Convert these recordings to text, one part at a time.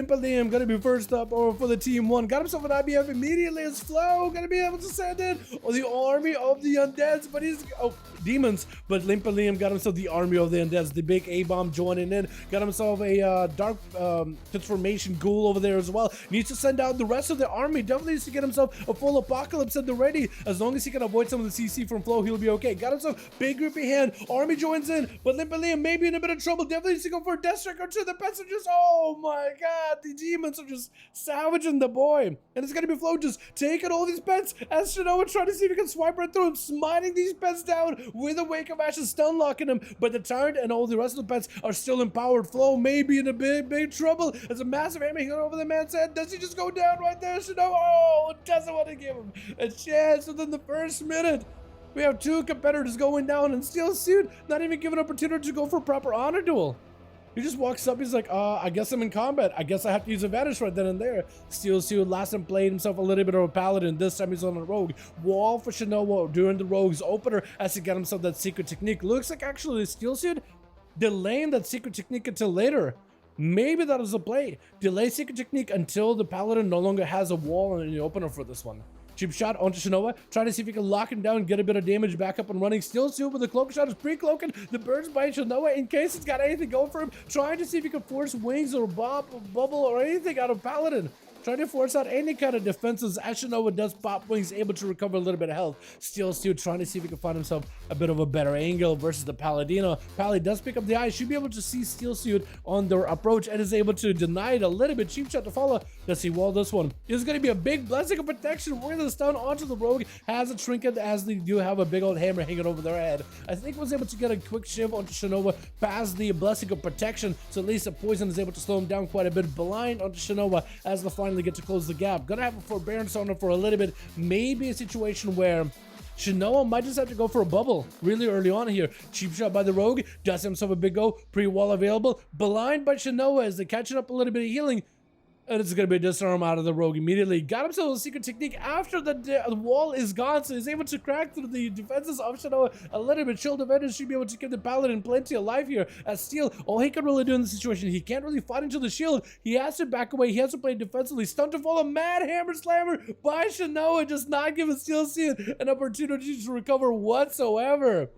Liam gonna be first up over for the team 1. Got himself an IBF immediately as Flo gonna be able to send in the army of the undeads, but he's demons, but Liam got himself the army of the undeads, the big A-bomb joining in, got himself a dark transformation ghoul over there as well. Needs to send out the rest of the army, definitely needs to get himself a full apocalypse at the ready. As long as he can avoid some of the CC from Flo, he'll be okay. Got himself big grippy hand, army joins in, but Liam may be in a bit of trouble, definitely needs to go for a death strike or two. The pets are just, oh my god, the demons are just savaging the boy, and it's gonna be Flo just taking all these pets as Shinoa trying to see if he can swipe right through him, smiting these pets down with a Wake of Ashes, stun locking him, but the Tyrant and all the rest of the pets are still empowered. Flo may be in a big trouble. There's a massive hammer hanging over the man's head. Does he just go down right there? Shinoa, oh, doesn't want to give him a chance within the first minute. We have 2 competitors going down, and Steel Suit not even given an opportunity to go for a proper honor duel. He just walks up, he's like, I guess I'm in combat. I guess I have to use advantage right then and there. Steel Suit last time played himself a little bit of a Paladin. This time he's on a Rogue. Wall for Shinoa during the Rogue's opener as he got himself that secret technique. Looks like actually Steel Suit delaying that secret technique until later. Maybe that was a play. Delay secret technique until the Paladin no longer has a wall in the opener for this one. Cheap shot onto Shinoa, trying to see if he can lock him down and get a bit of damage back up and running. Still Suit with the cloak shot is pre-cloaking the birds by Shinoa in case it's got anything going for him. Trying to see if he can force wings or bubble or anything out of Paladin. Trying to force out any kind of defenses as Shinoa does pop wings, able to recover a little bit of health. Steel Suit trying to see if he can find himself a bit of a better angle versus the Paladino. Pally does pick up the eye, should be able to see Steel Suit on their approach and is able to deny it a little bit. Cheap shot to follow. Does he wall this one? It's going to be a big blessing of protection. We're going to stun onto the Rogue. Has a trinket as they do have a big old hammer hanging over their head. I think was able to get a quick shiv onto Shinoa past the blessing of protection, so at least the poison is able to slow him down quite a bit. Blind onto Shinoa as they finally get to close the gap. Gonna have a forbearance on him for a little bit. Maybe a situation where Shinoa might just have to go for a bubble really early on here. Cheap shot by the Rogue. Does himself a big go. Pre-wall available. Blind by Shinoa as they're catching up a little bit of healing. And it's going to be a disarm out of the Rogue immediately. Got himself a secret technique after the wall is gone, so he's able to crack through the defenses of Shinoa a little bit. Shield defenders should be able to give the Paladin plenty of life here. As Steel, all he can really do in this situation, he can't really fight into the shield. He has to back away. He has to play defensively. Stun to fall, a mad hammer slammer by Shinoa, just not giving Steel Suit an opportunity to recover whatsoever.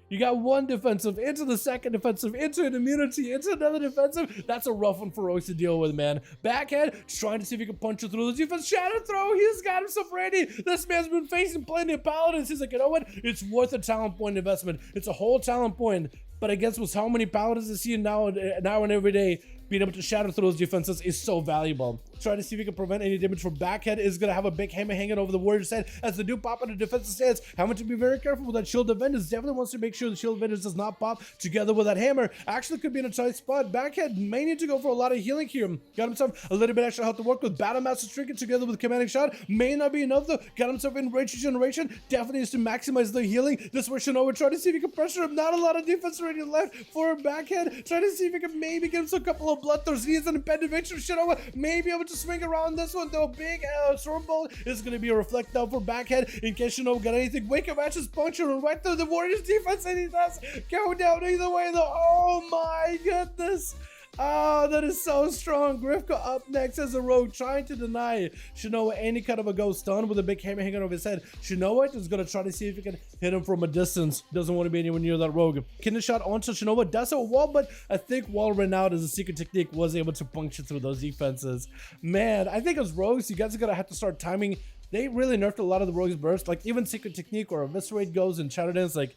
You got one defensive, into the second defensive, into an immunity, into another defensive. That's a rough one for Rogues to deal with, man. Backhand, trying to see if he can punch it through the defense. Shadow throw, he's got himself ready. This man's been facing plenty of Paladins. He's like, you know what? It's worth a talent point investment. It's a whole talent point. But I guess with how many Paladins I see now and every day, being able to shatter through those defenses is so valuable. Trying to see if he can prevent any damage from backhead. Is going to have a big hammer hanging over the Warrior's head as they do pop into defensive stance. Having to be very careful with that shield defenders. Definitely wants to make sure the shield defenders does not pop together with that hammer. Actually could be in a tight spot. Backhead may need to go for a lot of healing here. Got himself a little bit extra health to work with. Battle Master Trinket together with Commanding Shot. May not be enough though. Got himself in Rage Regeneration. Definitely needs to maximize the healing. This is where Shinoa trying to see if he can pressure him. Not a lot of defense already left for a backhead. Trying to see if he can maybe give him a couple of blood throws. He is an impending victory. Shinoa may be able to swing around this one though. Big storm ball is going to be a reflect down for backhead in case Shinoa got anything. Wake of Ashes puncture right through the Warriors defense, and he does go down either way though. Oh my goodness. Oh, that is so strong. Grifka up next as a Rogue, trying to deny Shinoa any kind of a ghost stun with a big hammer hanging over his head. Shinoa is going to try to see if he can hit him from a distance. Doesn't want to be anywhere near that Rogue. Kidney shot onto Shinoa. Does have a wall, but I think wall ran out as a secret technique was able to puncture through those defenses. Man, I think as Rogues, you guys are going to have to start timing. They really nerfed a lot of the Rogues burst. Like even secret technique or eviscerate goes and shadow dance, like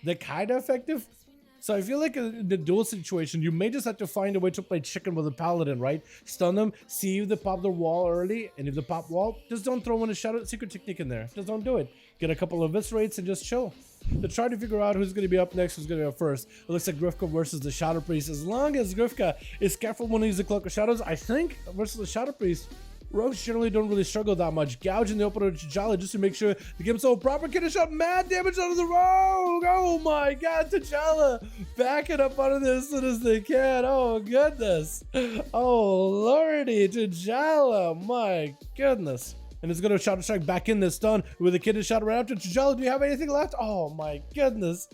they're kind of effective. So I feel like in the duel situation, you may just have to find a way to play chicken with a Paladin, right? Stun them, see if they pop their wall early, and if they pop wall, just don't throw in a shadow secret technique in there. Just don't do it. Get a couple of eviscerates and just chill. To try to figure out who's going to be up next, who's going to go first. It looks like Grifka versus the Shadow Priest. As long as Grifka is careful when he uses the Cloak of Shadows, I think versus the Shadow Priest, Rogues generally don't really struggle that much. Gouge in the opener to T'Challa just to make sure to give himself a proper kidney shot. Mad damage out of the Rogue. Oh my god, T'Challa backing up out of this as soon as they can. Oh goodness. Oh lordy, T'Challa. My goodness. And it's going to Shadow Strike back in this stun with a kidney shot right after. T'Challa, do you have anything left? Oh my goodness.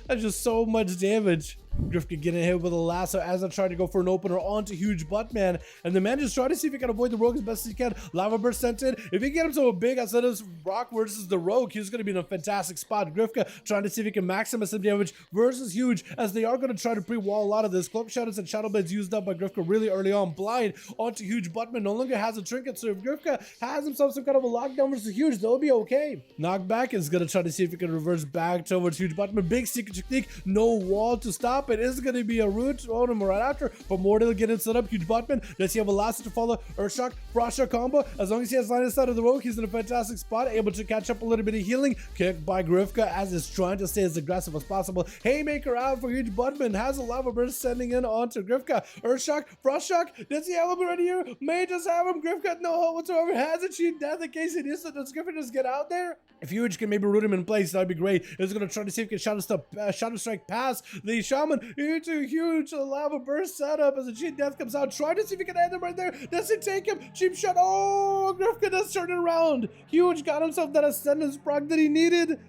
That's just so much damage. Grifka getting hit with a lasso as I try to go for an opener onto Huge Butt Man, and the man just trying to see if he can avoid the rogue as best as he can. Lava Burst sent in. If he get him so big, I said it's Rock versus the rogue, he's going to be in a fantastic spot. Grifka trying to see if he can maximize some damage versus Huge, as they are going to try to pre-wall a lot of this. Cloak Shadows and Shadow Blades used up by Grifka really early on. Blind onto Huge Buttman, no longer has a trinket, so if Grifka has himself some kind of a lockdown versus Huge, they'll be okay. Knockback is going to try to see if he can reverse back towards Huge Buttman. Big secret technique, no wall to stop it. It's going to be a root on him right after, but Mortal getting set up. Huge Buttman, does he have a last to follow? Earthshock, Frostshock combo. As long as he has line of sight of the rogue, he's in a fantastic spot, able to catch up a little bit of healing. Kicked by Grifka as he's trying to stay as aggressive as possible. Haymaker out for Huge Buttman, has a Lava Burst sending in onto Grifka. Earthshock, Frostshock, does he have him right here? May just have him. Grifka, no hope whatsoever, has a cheat death in case it is. Does Grifka just get out there? If Huge can maybe root him in place, that'd be great. He's going to try to see if he can Shadow Strike past the Shaman into Huge Lava Burst setup as a cheat death comes out. Try to see if he can end him right there. Does it take him? Cheap shot. Oh, Grifka does turn it around. Huge got himself that Ascendance proc that he needed,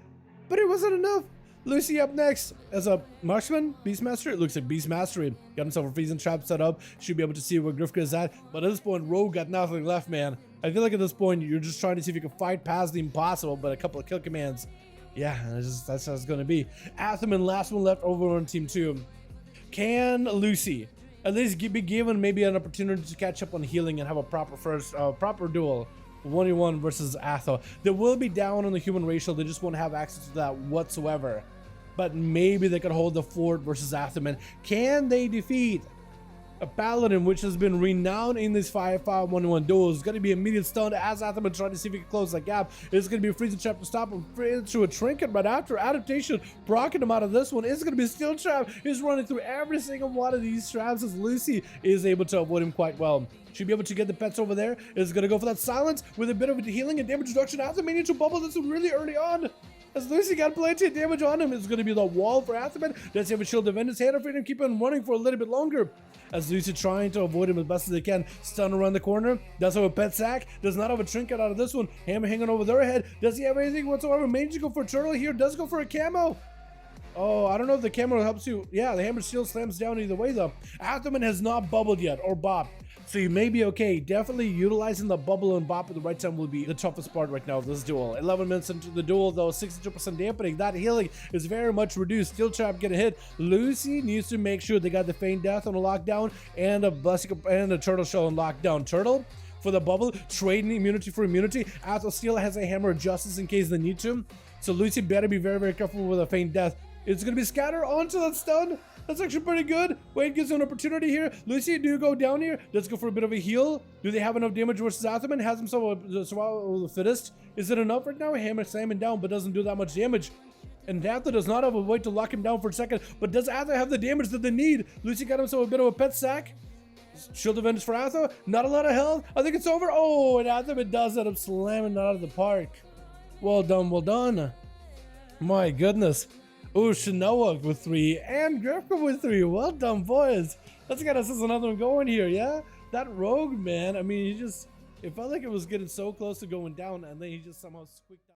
but it wasn't enough. Lucy up next as a Marksman, Beastmaster. It looks like Beast Mastery. Got himself a freezing trap set up. Should be able to see where Grifka is at. But at this point, Rogue got nothing left, man. I feel like at this point, you're just trying to see if you can fight past the impossible, but a couple of kill commands. Yeah, that's how it's going to be. Atherman, last one left over on Team 2. Can Lucy at least be given maybe an opportunity to catch up on healing and have a proper duel? 1v1 versus Atho. They will be down on the human racial. They just won't have access to that whatsoever. But maybe they could hold the fort versus Atherman. Can they defeat a Paladin, which has been renowned in these 5v5 1v1 duels? It's going to be immediate stun as Atherman trying to see if he can close that gap. It's going to be a freezing trap to stop him through a trinket right after. Adaptation procking him out of this one. It's going to be a steel trap. He's running through every single one of these traps as Lucy is able to avoid him quite well. Should be able to get the pets over there. Is going to go for that silence with a bit of healing and damage reduction. Atherman to bubble this one really early on, as Lucy got plenty of damage on him. It's going to be the wall for Atherman. Does he have a shield defend his hand for him? Keep him running for a little bit longer, as Lucy trying to avoid him as best as they can. Stun around the corner. Does have a pet sack. Does not have a trinket out of this one. Hammer hanging over their head. Does he have anything whatsoever? Mage go for a turtle here. Does go for a camo. Oh, I don't know if the camo helps you. Yeah, the hammer still slams down either way though. Atherman has not bubbled yet or bopped, so you may be okay. Definitely utilizing the bubble and bop at the right time will be the toughest part right now of this duel. 11 minutes into the duel though, 62% dampening. That healing is very much reduced. Steel trap getting hit. Lucy needs to make sure they got the Feign Death on a lockdown and a blessing and a turtle shell on lockdown. Turtle for the bubble, trading immunity for immunity. Atho still has a hammer of justice in case they need to. So Lucy better be very, very careful with a Feign Death. It's going to be scatter onto that stun. That's actually pretty good. Wade gives an opportunity here. Lucy, do you go down here? Let's go for a bit of a heal. Do they have enough damage versus Atherman? Has himself a survival of the fittest. Is it enough right now? Hammer slamming down, but doesn't do that much damage. And Atho does not have a way to lock him down for a second. But does Atho have the damage that they need? Lucy got himself a bit of a pet sack. Shield Avenge for Atho. Not a lot of health. I think it's over. Oh, and Atherman does end up slamming it out of the park. Well done, well done. My goodness. Oh, Shinoa with 3 and Grifka with 3. Well done, boys. Let's get us another one going here, yeah? That rogue, man. I mean, it felt like it was getting so close to going down, and then he just somehow squeaked out.